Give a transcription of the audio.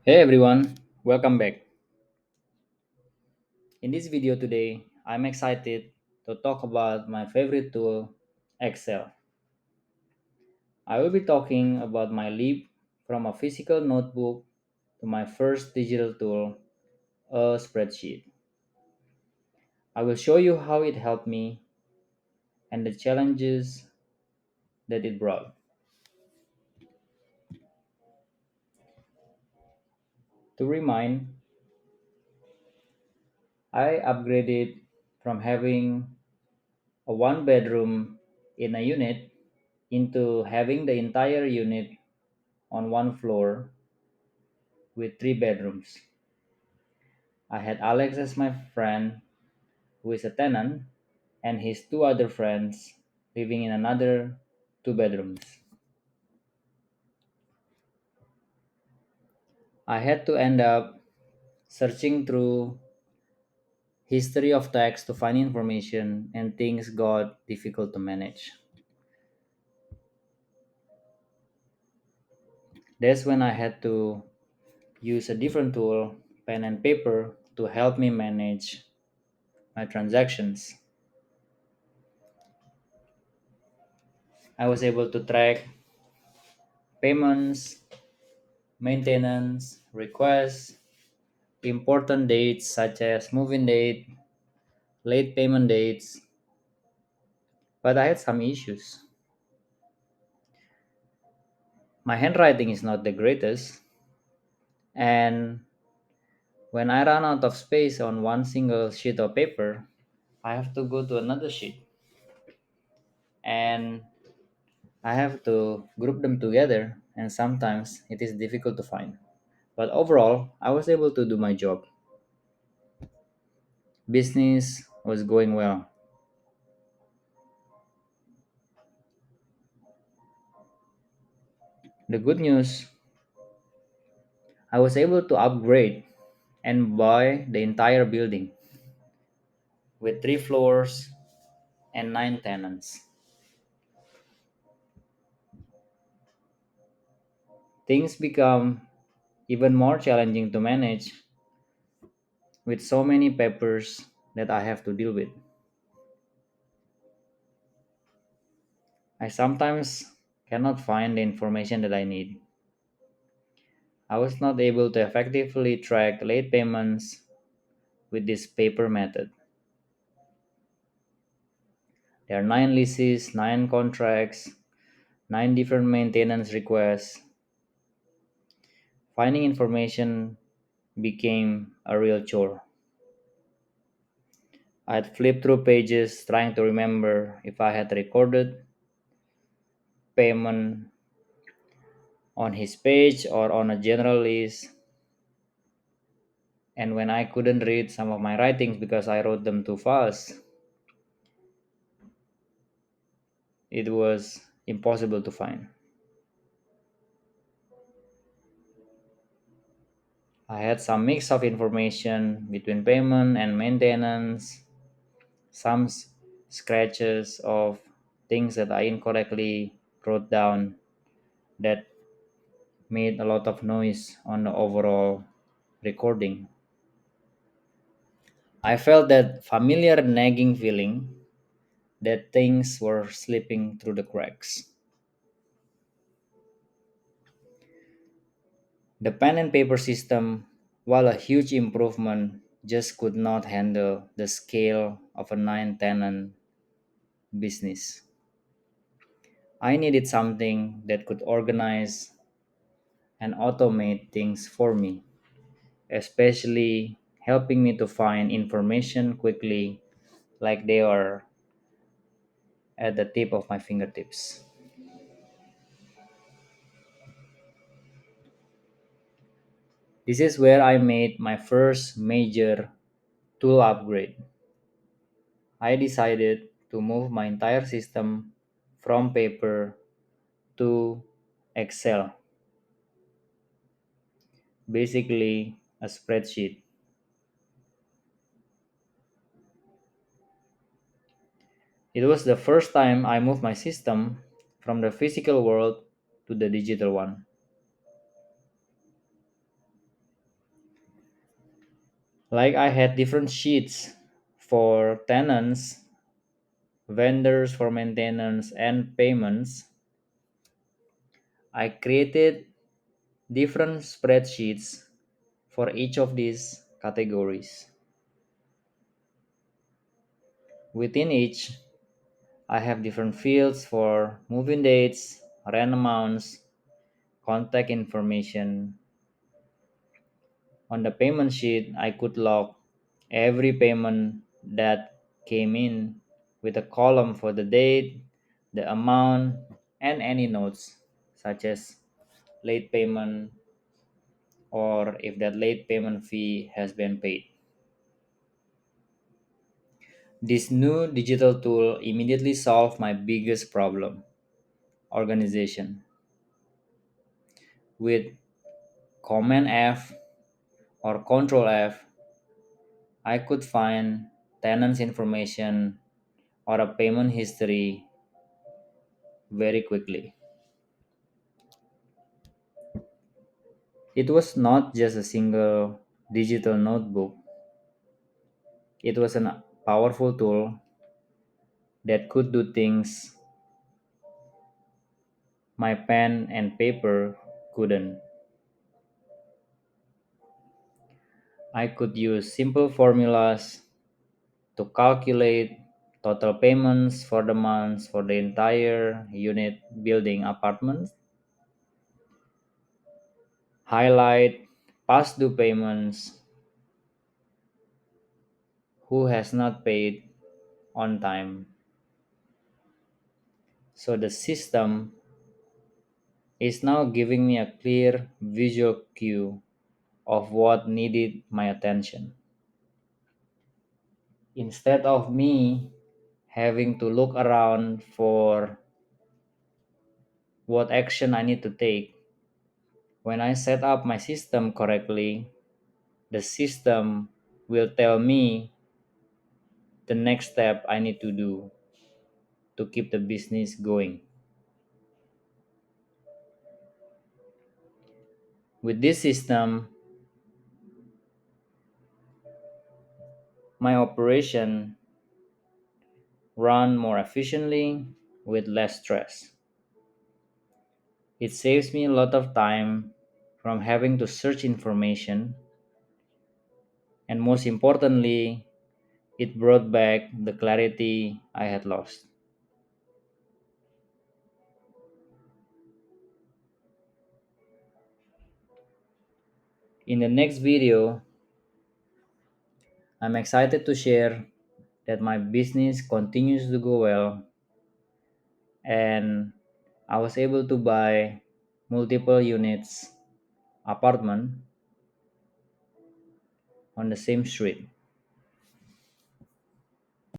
Hey everyone, welcome back. In this video today, I'm excited to talk about my favorite tool, Excel. I will be talking about my leap from a physical notebook to my first digital tool, a spreadsheet. I will show you how it helped me and the challenges that it brought. To remind, I upgraded from having a one bedroom in a unit into having the entire unit on one floor with three bedrooms. I had Alex as my friend, who is a tenant, and his two other friends living in another two bedrooms. I had to end up searching through history of text to find information, and things got difficult to manage. That's when I had to use a different tool, pen and paper, to help me manage my transactions. I was able to track payments, maintenance, requests, important dates such as move-in date, late payment dates, but I had some issues. My handwriting is not the greatest, and when I run out of space on one single sheet of paper, I have to go to another sheet and I have to group them together, and sometimes it is difficult to find. But overall, I was able to do my job. Business was going well. The good news, I was able to upgrade and buy the entire building with three floors and nine tenants. Things become even more challenging to manage with so many papers that I have to deal with. I sometimes cannot find the information that I need. I was not able to effectively track late payments with this paper method. There are nine leases, nine contracts, nine different maintenance requests. Finding information became a real chore. I had flipped through pages trying to remember if I had recorded payment on his page or on a general list. And when I couldn't read some of my writings because I wrote them too fast, it was impossible to find. I had some mix of information between payment and maintenance, some scratches of things that I incorrectly wrote down that made a lot of noise on the overall recording. I felt that familiar nagging feeling that things were slipping through the cracks. The pen and paper system, while a huge improvement, just could not handle the scale of a nine tenant business. I needed something that could organize and automate things for me, especially helping me to find information quickly like they are at the tip of my fingertips. This is where I made my first major tool upgrade. I decided to move my entire system from paper to Excel, basically a spreadsheet. It was the first time I moved my system from the physical world to the digital one. Like I had different sheets for tenants, vendors for maintenance, and payments. I created different spreadsheets for each of these categories. Within each, I have different fields for moving dates, rent amounts, contact information. On the payment sheet, I could log every payment that came in with a column for the date, the amount, and any notes such as late payment or if that late payment fee has been paid. This new digital tool immediately solved my biggest problem, organization. With Command F or Control F, I could find tenant's information or a payment history very quickly. It was not just a single digital notebook, it was a powerful tool that could do things my pen and paper couldn't. I could use simple formulas to calculate total payments for the months for the entire unit building apartments, highlight past due payments, who has not paid on time. So the system is now giving me a clear visual cue of what needed my attention. Instead of me having to look around for what action I need to take, when I set up my system correctly, the system will tell me the next step I need to do to keep the business going. With this system, my operation run more efficiently with less stress. It saves me a lot of time from having to search information, and most importantly, it brought back the clarity I had lost. In the next video, I'm excited to share that my business continues to go well and I was able to buy multiple units apartment on the same street.